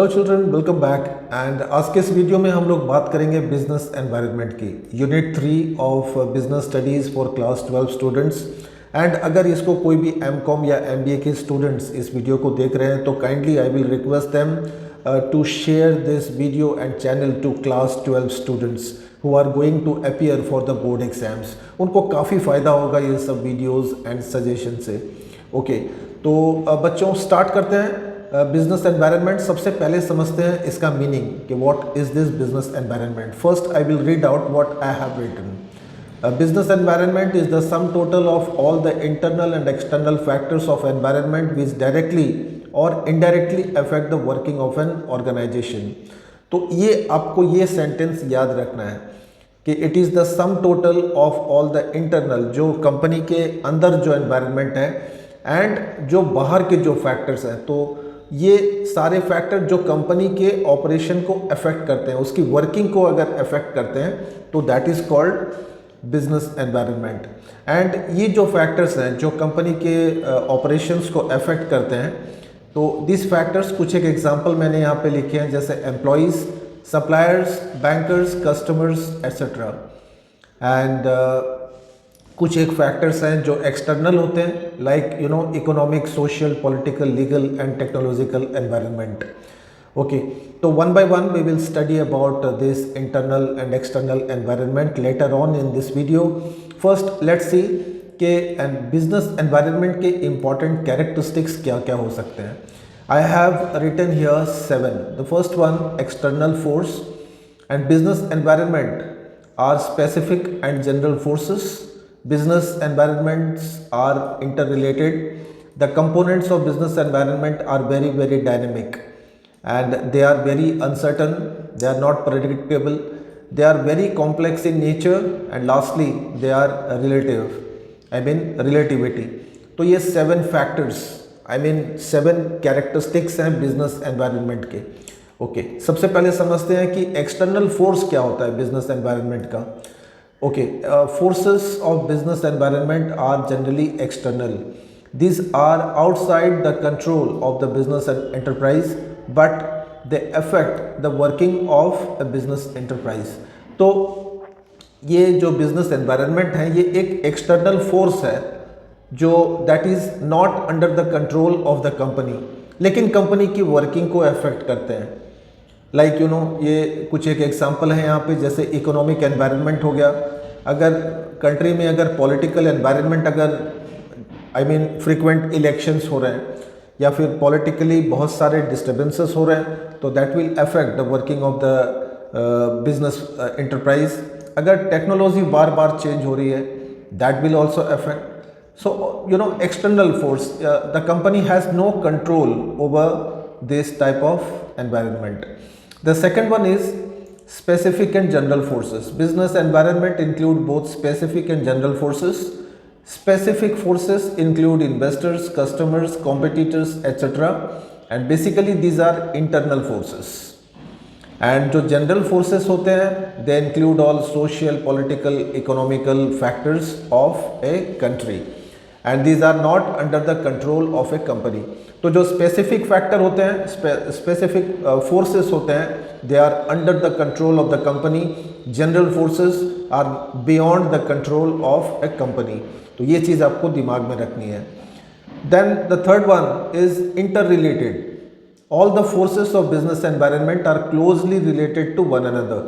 Hello children, welcome back. And आज के इस वीडियो में हम लोग बात करेंगे बिजनेस एनवायरनमेंट की, unit 3 of business studies for class 12 students. And अगर इसको कोई भी एमकॉम या एमबीए के स्टूडेंट्स इस वीडियो को देख रहे हैं तो kindly I will request them to share this video and channel to class 12 students who are going to appear for the board exams. उनको काफ़ी फ़ायदा होगा ये सब वीडियोज़ एंड सजेशन से। ओके, तो बच्चों स्टार्ट करते हैं। बिजनेस एनवायरनमेंट सबसे पहले समझते हैं इसका मीनिंग कि what is this business environment. First I will read out what I have written. Business environment is the sum total of all the internal and external factors of environment which directly और indirectly affect the working of an organisation. तो ये आपको ये sentence याद रखना है कि it is the sum total of all the internal, जो कंपनी के अंदर जो एनवायरनमेंट है, एंड जो बाहर के जो फैक्टर्स हैं। तो ये सारे फैक्टर जो कंपनी के ऑपरेशन को अफेक्ट करते हैं, उसकी वर्किंग को अगर अफेक्ट करते हैं तो that is called business environment. And ये जो फैक्टर्स हैं जो कंपनी के ऑपरेशंस को अफेक्ट करते हैं, तो दिस फैक्टर्स कुछ एक एग्जांपल मैंने यहाँ पे लिखे हैं, जैसे employees, suppliers, bankers, customers etcetera. And कुछ एक फैक्टर्स हैं जो एक्सटर्नल होते हैं, like you know economic, social, political, legal and technological environment. Okay, तो one by one we will study about this internal and external environment later on in this video. First let's see कि business environment के important characteristics क्या क्या हो सकते हैं। I have written here 7. The first one, external force and business environment are specific and general forces. Business environments are interrelated. The components of business environment are very, very dynamic, and they are very uncertain. They are not predictable. They are very complex in nature, and lastly, they are relative. I mean relativity. तो ये 7 factors, I mean 7 characteristics हैं business environment के। Okay, सबसे पहले समझते हैं कि external force क्या होता है business environment का। Okay, forces of business environment are generally external. These are outside the control of the business enterprise, but they affect the working of a business enterprise. तो ये जो business environment है, ये एक external force है जो that is not under the control of the company, लेकिन company की वर्किंग को अफेक्ट करते हैं। लाइक यू नो, ये कुछ एक एग्जांपल है यहाँ पे, जैसे इकोनॉमिक एनवायरनमेंट हो गया। अगर कंट्री में अगर पॉलिटिकल एनवायरनमेंट, अगर आई मीन फ्रीक्वेंट इलेक्शंस हो रहे हैं या फिर पॉलिटिकली बहुत सारे डिस्टर्बेंसेस हो रहे हैं, तो that will affect the working of the business enterprise. अगर टेक्नोलॉजी बार बार चेंज हो रही है, that will also affect. So you know external force, the company has no control over this type of environment. The second one is specific and general forces. Business environment include both specific and general forces. Specific forces include investors, customers, competitors, etc. And basically these are internal forces. And जो general forces होते हैं, they include all social, political, economical factors of a country. And these are not under the control of a company. तो जो specific factor होते हैं, specific forces होते हैं, they are under the control of the company. General forces are beyond the control of a company. तो ये चीज़ आपको दिमाग में रखनी है. Then the third one is interrelated. All the forces of business environment are closely related to one another.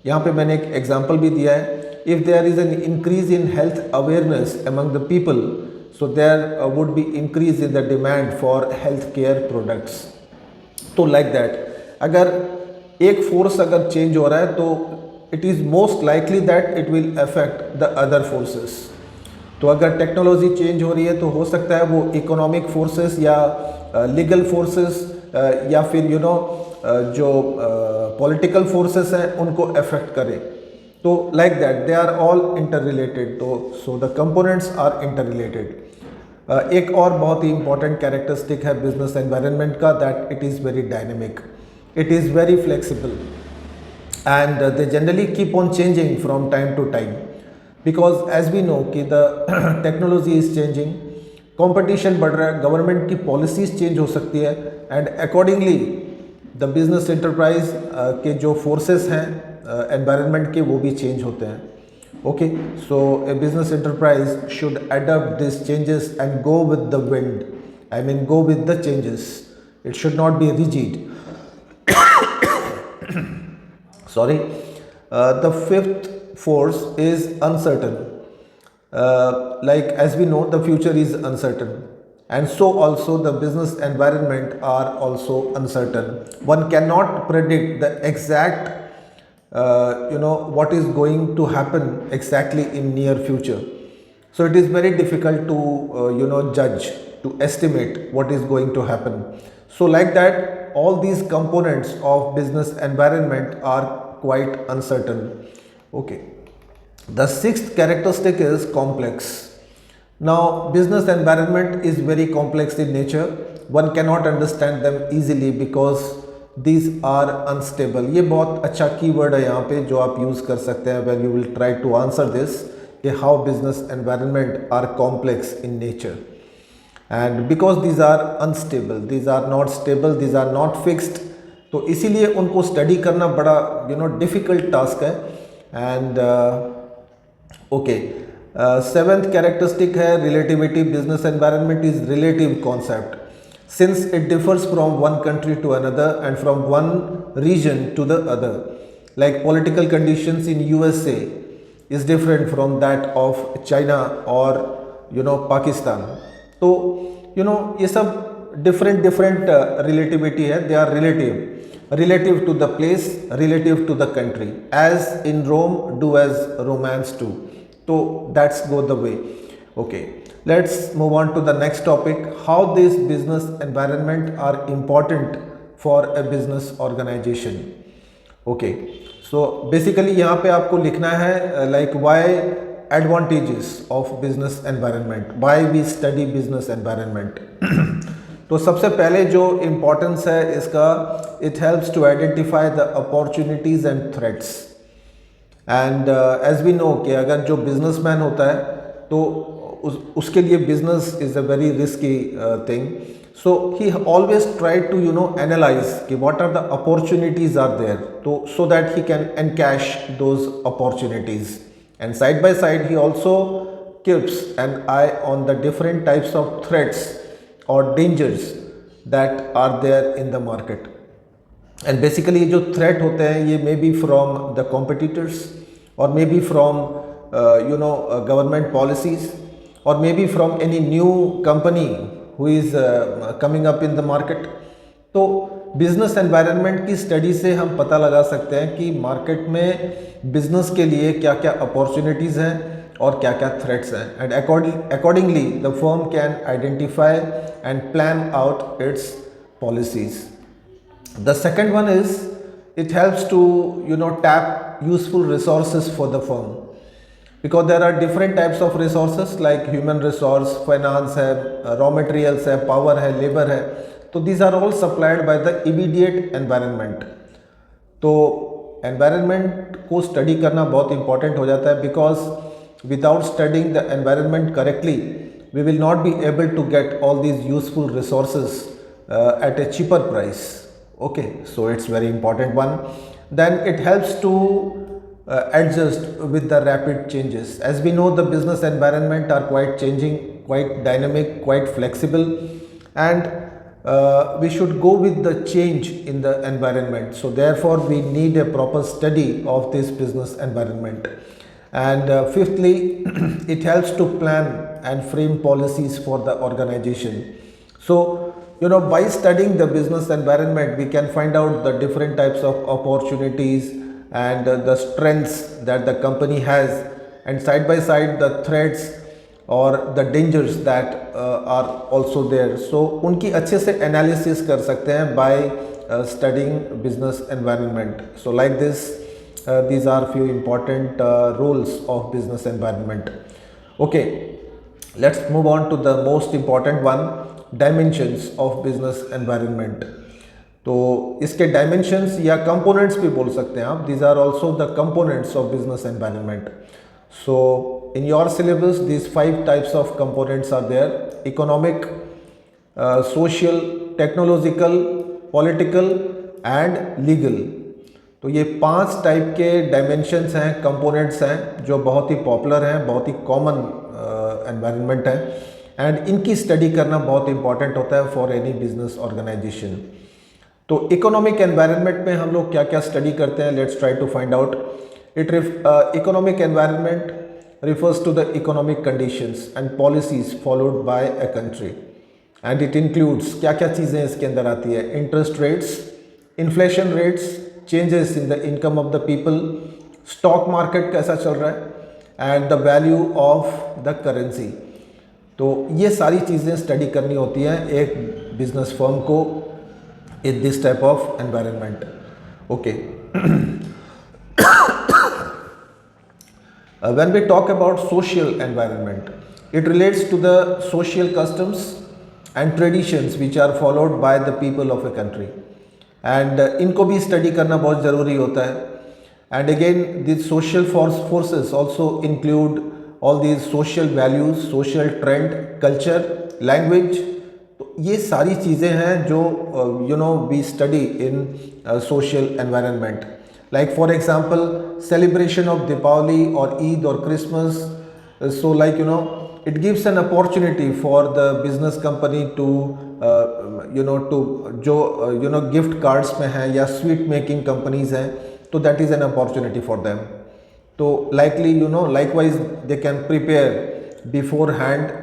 यहाँ पे मैंने एक एग्जाम्पल भी दिया है. If there is an increase in health awareness among the people, so there would be increase in the demand for healthcare products. तो like that, अगर एक फोर्स अगर चेंज हो रहा है तो it is most likely that it will affect the other forces. तो अगर टेक्नोलॉजी चेंज हो रही है तो हो सकता है वो इकोनॉमिक फोर्सेस या लीगल फोर्सेस या फिर यू नो जो पॉलिटिकल फोर्सेस हैं उनको अफेक्ट करे. तो like that they are all interrelated. तो so the components are interrelated. एक और बहुत ही इंपॉर्टेंट कैरेक्टरिस्टिक है बिजनेस एनवायरनमेंट का, that it is very dynamic, it is very flexible, and they generally keep on changing from time to time, because as we know कि the technology is changing, competition बढ़ रहा है, government की policies change हो सकती है, and accordingly the business enterprise के जो फोर्सेस हैं एनवायरनमेंट के, वो भी चेंज होते हैं. Okay, so A business enterprise should adopt this changes and go with the wind. I mean go with the changes. It should not be rigid. Sorry. The fifth force is uncertain. Like as we know, the future is uncertain, and so also the business environment are also uncertain. One cannot predict the exact what is going to happen exactly in near future. So it is very difficult to judge, to estimate what is going to happen. So like that, all these components of business environment are quite uncertain. Okay, the sixth characteristic is complex. Now business environment is very complex in nature. One cannot understand them easily because these are unstable. ये बहुत अच्छा keyword है यहाँ पे जो आप use कर सकते हैं when you will try to answer this, कि how business environment are complex in nature. And because these are unstable, these are not stable, these are not fixed, तो इसीलिए उनको स्टडी करना बड़ा डिफ़िकल्ट टास्क है. एंड ओके, सेवेंथ कैरेक्टरिस्टिक है relativity. Business environment is relative concept since it differs from one country to another and from one region to the other. Like political conditions in USA is different from that of China और पाकिस्तान. तो ये सब different relativity है. They are relative to the place, relative to the country, as in Rome do as Romance too. So that's go the way. Okay, let's move on to the next topic, how these business environment are important for a business organization. Okay, so basically यहाँ पे आपको लिखना है like why advantages of business environment, why we study business environment. तो सबसे पहले जो importance है इसका, it helps to identify the opportunities and threats. And as we know कि अगर जो बिजनेसमैन होता है तो उसके लिए business is a very risky thing. So he always try to analyse कि what are the opportunities are there, तो so that he can encash those opportunities. And side by side he also keeps an eye on the different types of threats or dangers that are there in the market. And basically जो threat होते हैं ये may be from the competitors or maybe from government policies or maybe from any new company who is coming up in the market. तो business environment की study से हम पता लगा सकते हैं कि मार्केट में बिजनेस के लिए क्या क्या अपॉर्चुनिटीज़ हैं और क्या क्या थ्रेट्स हैं. And accordingly the firm can identify and plan out its policies. The second one is it helps to tap useful resources for the firm, because there are different types of resources like human resource, finance है, raw materials है, power है, labour है. तो these are all supplied by the immediate environment. तो environment को study करना बहुत important हो जाता है, because without studying the environment correctly we will not be able to get all these useful resources at a cheaper price. Okay, so it's very important one. Then it helps to adjust with the rapid changes. As we know, the business environment are quite changing, quite dynamic, quite flexible, and we should go with the change in the environment. So therefore we need a proper study of this business environment. And fifthly, it helps to plan and frame policies for the organization. So by studying the business environment we can find out the different types of opportunities and the strengths that the company has, and side by side the threats or the dangers that are also there. So उनकी अच्छे से analysis कर सकते हैं by studying business environment. So like this, these are few important rules of business environment. Okay, let's move on to the most important one, dimensions of business environment. तो इसके dimensions या components भी बोल सकते हैं आप. These are also the components of business environment. So in your syllabus these 5 types of components are there: economic, social, technological, political and legal. तो ये 5 टाइप के डायमेंशंस हैं, कंपोनेंट्स हैं जो बहुत ही पॉपुलर हैं, बहुत ही कॉमन एनवायरनमेंट है, एंड इनकी स्टडी करना बहुत इंपॉर्टेंट होता है फॉर एनी बिजनेस ऑर्गेनाइजेशन। तो इकोनॉमिक एनवायरनमेंट में हम लोग क्या क्या स्टडी करते हैं, let's try to find out it. Economic environment refers to the economic conditions and policies followed by a country, and it includes क्या क्या चीज़ें इसके अंदर आती है, interest rates, inflation rates, changes in the income of the people, stock market कैसा चल रहा है, and the value of the currency. तो ये सारी चीज़ें स्टडी करनी होती हैं एक बिजनेस फर्म को in this type of environment. Okay, when we talk about social environment, it relates to the social customs and traditions which are followed by the people of a country, and इनको भी study करना बहुत ज़रूरी होता है। And again, these social forces also include all these social values, social trend, culture, language। तो ये सारी चीज़ें हैं जो we study in social environment। Like for example, celebration of Diwali or Eid or Christmas. So like it gives an opportunity for the business company to to जो gift cards में है या sweet making companies हैं, तो that is an opportunity for them. तो likely likewise they can prepare beforehand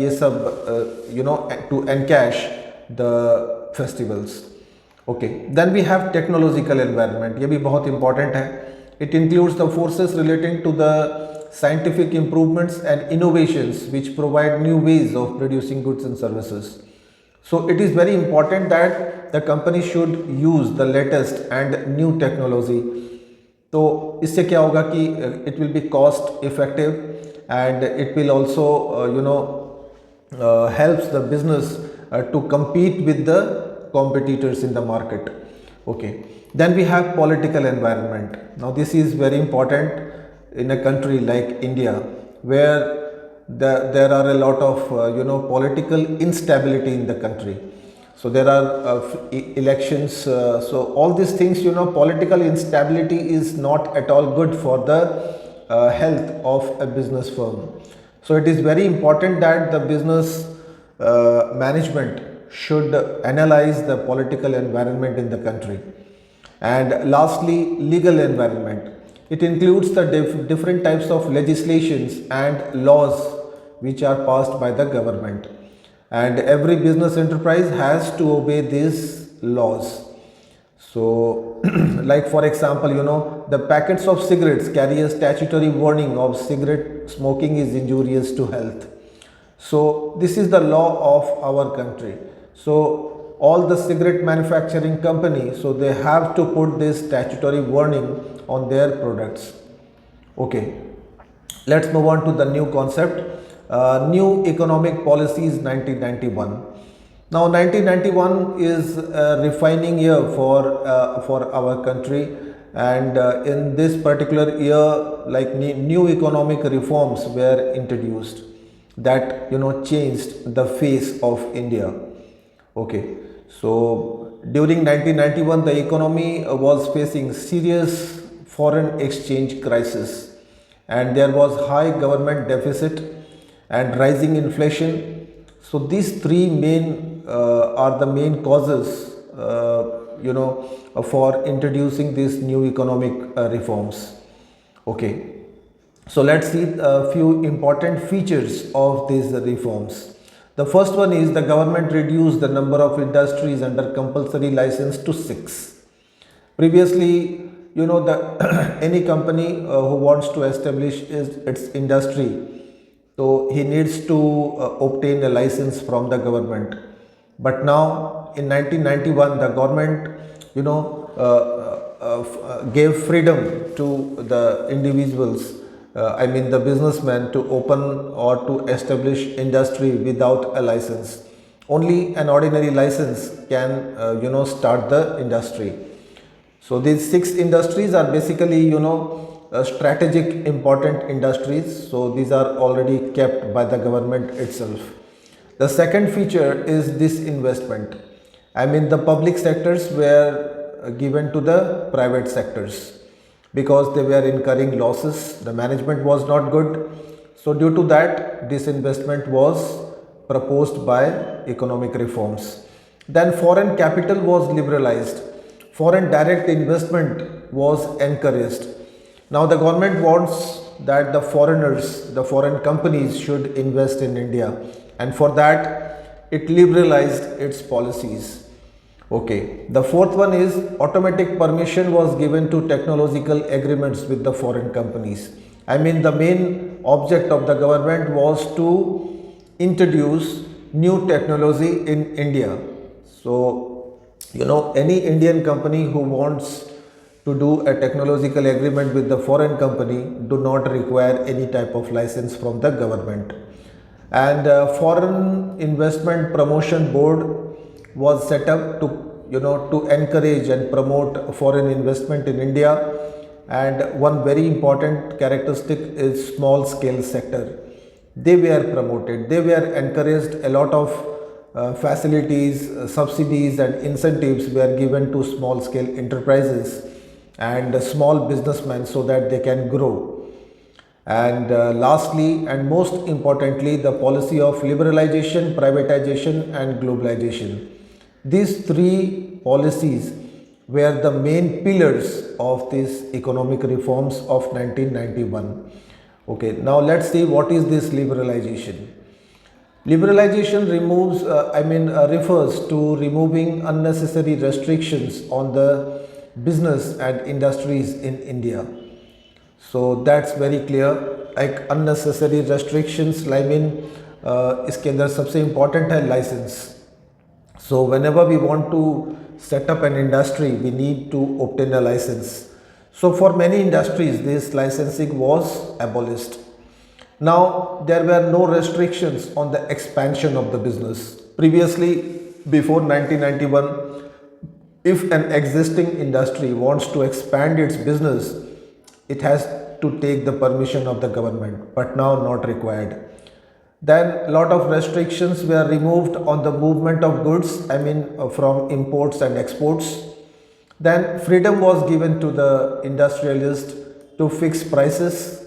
ये सब to encash the festivals. Okay, then we have technological environment, ये भी बहुत important है। It includes the forces relating to the scientific improvements and innovations which provide new ways of producing goods and services. So it is very important that the company should use the latest and new technology. तो इससे क्या होगा कि it will be cost effective and it will also helps the business to compete with the competitors in the market. Okay, then we have political environment. Now this is very important in a country like India where there are a lot of political instability in the country. So there are elections, so all these things, political instability is not at all good for the health of a business firm. So it is very important that the business management should analyze the political environment in the country. And lastly, legal environment. It includes the different types of legislations and laws which are passed by the government, and every business enterprise has to obey these laws. So like for example, the packets of cigarettes carry a statutory warning of cigarette smoking is injurious to health. So this is the law of our country. So all the cigarette manufacturing companies, so they have to put this statutory warning on their products. Okay, let's move on to the new concept, new economic policies 1991. Now 1991 is a refining year for our country, and in this particular year, like new economic reforms were introduced that changed the face of India. Okay, so during 1991 the economy was facing serious foreign exchange crisis, and there was high government deficit and rising inflation. So these three are the main causes for introducing these new economic reforms. Okay, so let's see a few important features of these reforms. The first one is the government reduced the number of industries under compulsory license to 6. Previously, any company who wants to establish its industry, so he needs to obtain a license from the government. But now in 1991 the government gave freedom to the individuals, I mean the businessmen, to open or to establish industry without a license. Only an ordinary license can start the industry. So these 6 industries are basically strategic important industries, so these are already kept by the government itself. The second feature is disinvestment, I mean, the public sectors were given to the private sectors because they were incurring losses. The management was not good. So, due to that, this investment was proposed by economic reforms. Then, foreign capital was liberalized, foreign direct investment was encouraged. Now, the government wants that the foreigners, the foreign companies should invest in India, and for that, it liberalized its policies. Okay, the fourth one is automatic permission was given to technological agreements with the foreign companies. I mean, the main object of the government was to introduce new technology in India. So, any Indian company who wants to do a technological agreement with the foreign company do not require any type of license from the government. And foreign investment promotion board was set up to to encourage and promote foreign investment in India. And one very important characteristic is small scale sector. They were promoted, they were encouraged. A lot of facilities, subsidies and incentives were given to small scale enterprises and small businessmen so that they can grow. And lastly and most importantly, the policy of liberalization, privatization and globalization. These three policies were the main pillars of these economic reforms of 1991. Okay, now let's see what is this liberalization. Liberalization refers to removing unnecessary restrictions on the business and industries in India. So that's very clear. Like unnecessary restrictions, इसके अंदर सबसे important है license. So whenever we want to set up an industry, we need to obtain a license. So for many industries, this licensing was abolished. Now there were no restrictions on the expansion of the business. Previously, before 1991, if an existing industry wants to expand its business, it has to take the permission of the government, but now not required. Then a lot of restrictions were removed on the movement of goods, from imports and exports. Then freedom was given to the industrialist to fix prices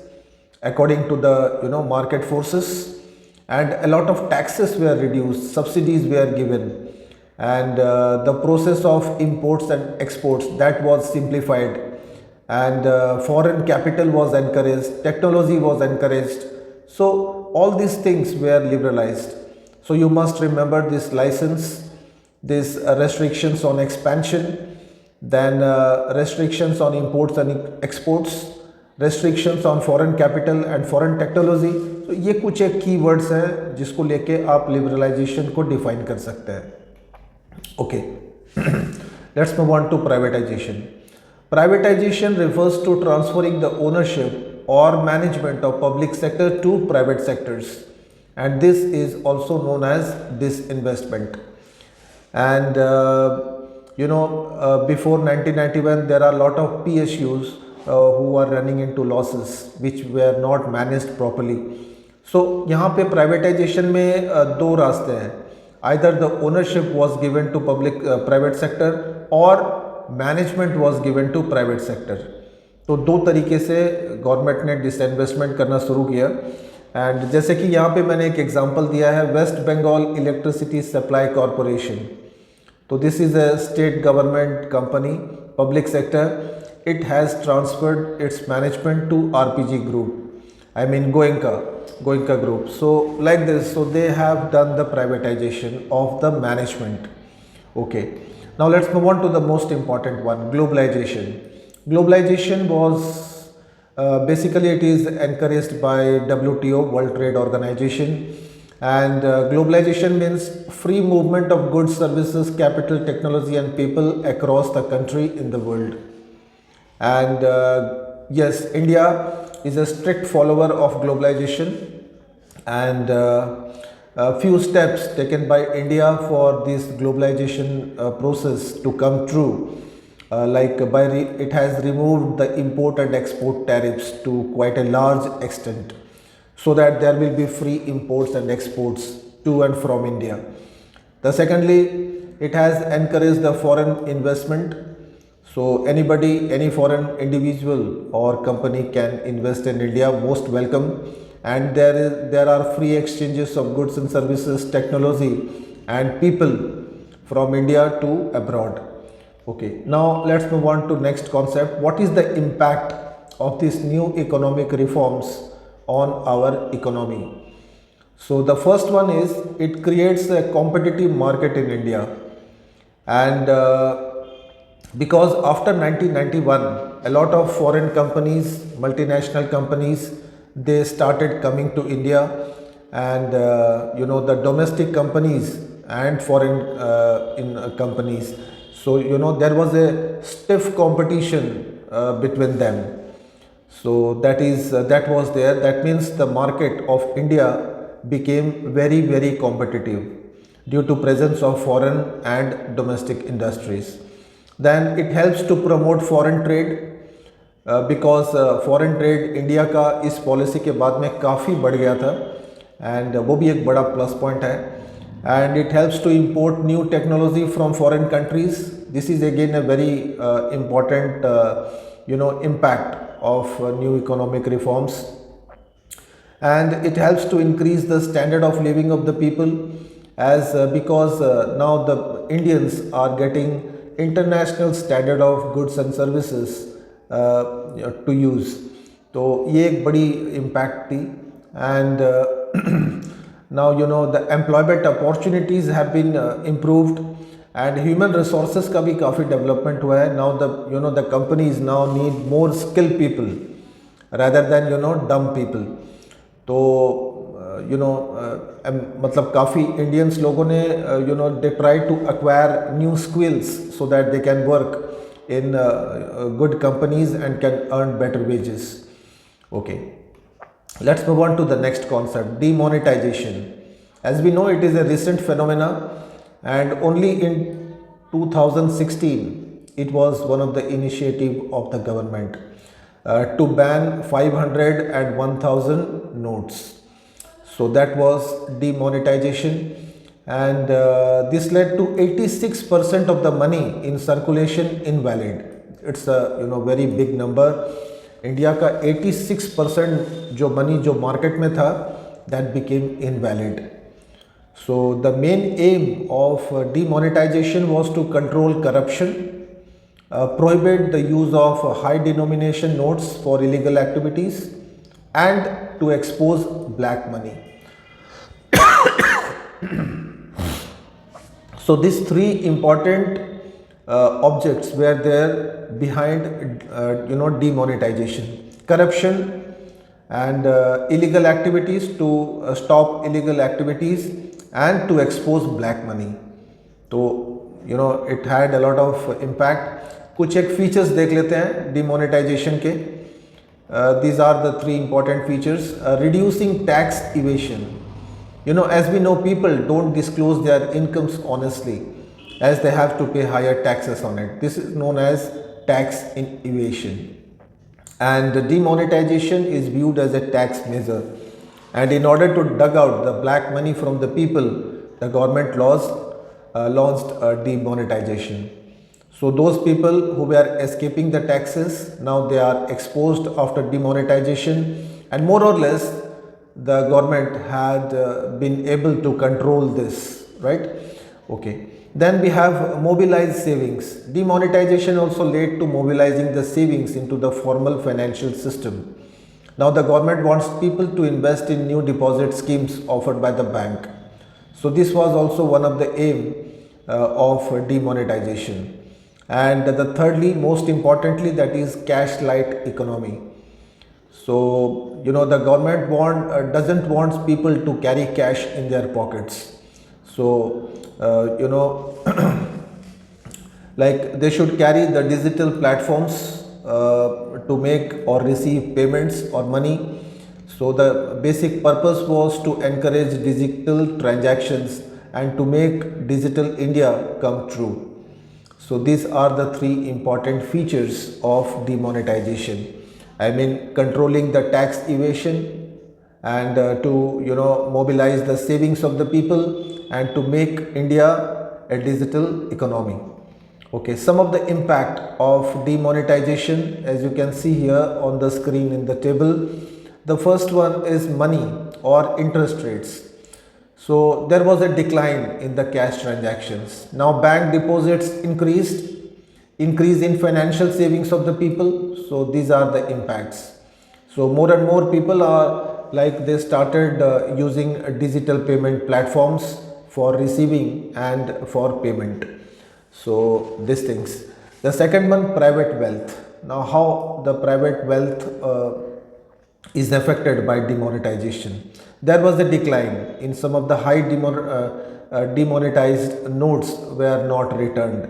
according to the market forces, and a lot of taxes were reduced, subsidies were given, and the process of imports and exports, that was simplified, and foreign capital was encouraged, technology was encouraged. So all these things were liberalized. So you must remember this license, these restrictions on expansion, then restrictions on imports and exports, restrictions on foreign capital and foreign technology. So ये कुछ एक की words हैं जिसको लेके आप liberalisation को define कर सकते हैं. Okay, let's move on to privatization. Privatization refers to transferring the ownership or management of public sector to private sectors, and this is also known as disinvestment. And before 1991, there are a lot of PSUs who are running into losses which were not managed properly. So यहाँ पे privatization में दो रास्ते हैं. Either the ownership was given to private sector or management was given to private sector. तो दो तरीके से गवर्नमेंट ने डिसइन्वेस्टमेंट करना शुरू किया. एंड जैसे कि यहाँ पे मैंने एक एग्जांपल दिया है, West Bengal electricity supply corporation. तो this is a state government company, public sector. It has transferred its management to RPG group, Goenka group. So like this, so they have done the privatisation of the management. Okay, now let's move on to the most important one, globalization. Globalization was basically it is encouraged by WTO, World Trade Organization, and globalization means free movement of goods, services, capital, technology and people across the country in the world. And yes, India is a strict follower of globalization, and a few steps taken by India for this globalization process to come true, it has removed the import and export tariffs to quite a large extent, so that there will be free imports and exports to and from India. The secondly, it has encouraged the foreign investment. So anybody, any foreign individual or company can invest in India, most welcome. And there are free exchanges of goods and services, technology and people from India to abroad. Okay, now let's move on to next concept. What is the impact of these new economic reforms on our economy? So the first one is it creates a competitive market in India, and because after 1991 a lot of foreign companies, multinational companies, they started coming to India, and the domestic companies and foreign companies. So there was a stiff competition between them. So that was there. That means the market of India became very competitive due to presence of foreign and domestic industries. Then it helps to promote foreign trade, because foreign trade India का इस policy के बाद में काफ़ी बढ़ गया था, and वो भी एक बड़ा प्लस पॉइंट है. And it helps to import new technology from foreign countries. This is again a very important impact of new economic reforms. And it helps to increase the standard of living of the people, as because now the Indians are getting international standard of goods and services to use. तो ये एक बड़ी impact थी. And now the employment opportunities have been improved, and human resources का भी काफ़ी development हुआ है. Now the companies now need more skilled people rather than dumb people. तो मतलब काफ़ी इंडियंस लोगों ने they try to acquire new skills so that they can work in good companies and can earn better wages. Okay, let's move on to the next concept, demonetization. As we know, it is a recent phenomena, and only in 2016 it was one of the initiative of the government to ban 500 and 1000 notes. So that was demonetization, and this led to 86% of the money in circulation invalid. It's a very big number. India का 86% जो money जो market में था, that became invalid. So the main aim of demonetization was to control corruption, prohibit the use of high denomination notes for illegal activities, and to expose black money. So these three important objects were there behind demonetization: corruption and illegal activities, to stop illegal activities and to expose black money. तो it had a lot of impact. कुछ एक features देख लेते हैं demonetization के. These are the three important features. Reducing tax evasion. As we know, people don't disclose their incomes honestly, as they have to pay higher taxes on it. This is known as tax evasion. And demonetization is viewed as a tax measure. And in order to dug out the black money from the people, the government launched demonetization. So those people who were escaping the taxes, now they are exposed after demonetization, and more or less the government had been able to control this, right? Okay. Then we have mobilized savings. Demonetization also led to mobilizing the savings into the formal financial system. Now the government wants people to invest in new deposit schemes offered by the bank. So this was also one of the aim of demonetization. And the thirdly, most importantly, that is cash light economy. So the government doesn't want people to carry cash in their pockets. So like they should carry the digital platforms to make or receive payments or money. So the basic purpose was to encourage digital transactions and to make digital India come true. So these are the three important features of demonetization. I mean, controlling the tax evasion, and to mobilize the savings of the people, and to make India a digital economy. Okay, some of the impact of demonetization, as you can see here on the screen in the table. The first one is money or interest rates. So there was a decline in the cash transactions. Now bank deposits increased, increase in financial savings of the people. So these are the impacts. So more and more people are like they started using digital payment platforms for receiving and for payment. So these things. The second one, private wealth. Now how the private wealth is affected by demonetization. There was a decline in some of the high demonetized notes were not returned.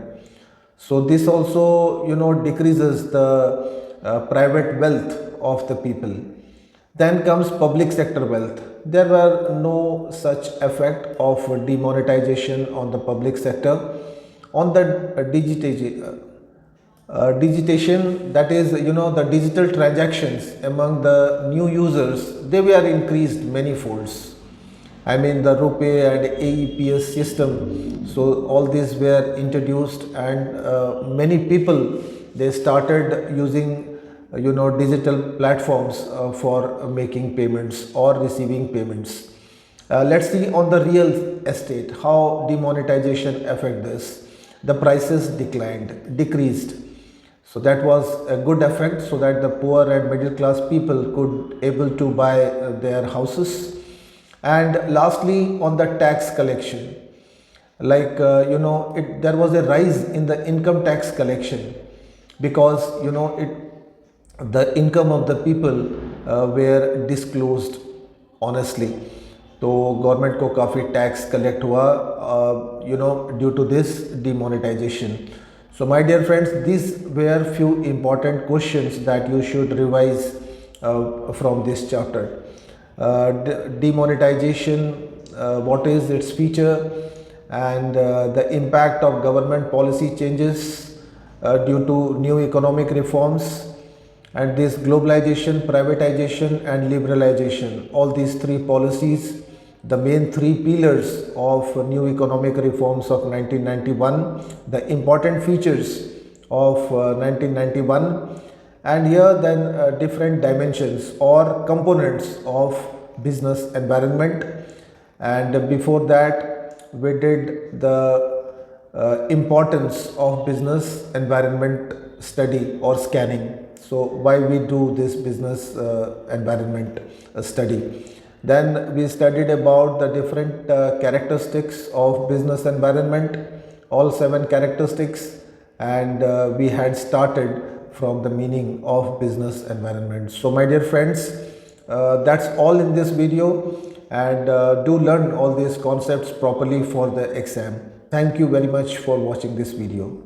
So this also, decreases the private wealth of the people. Then comes public sector wealth. There were no such effect of demonetization on the public sector. On the digitation, that is, the digital transactions among the new users, they were increased many folds. I mean the RuPay and AEPS system. So all these were introduced, and many people, they started using digital platforms for making payments or receiving payments. Let's see on the real estate how demonetization affect this. The prices decreased. So that was a good effect, so that the poor and middle class people could able to buy their houses. And lastly, on the tax collection, like there was a rise in the income tax collection, because the income of the people were disclosed honestly. तो government को काफ़ी tax collect हुआ due to this demonetisation. So my dear friends, these were few important questions that you should revise from this chapter. Demonetization, what is its feature, and the impact of government policy changes due to new economic reforms, and this globalization, privatization and liberalization. All these three policies, the main three pillars of new economic reforms of 1991, the important features of 1991, and here then different dimensions or components of business environment. And before that we did the importance of business environment study or scanning. So why we do this business environment study. Then we studied about the different characteristics of business environment, all 7 characteristics, and we had started from the meaning of business environment. So my dear friends, that's all in this video, and do learn all these concepts properly for the exam. Thank you very much for watching this video.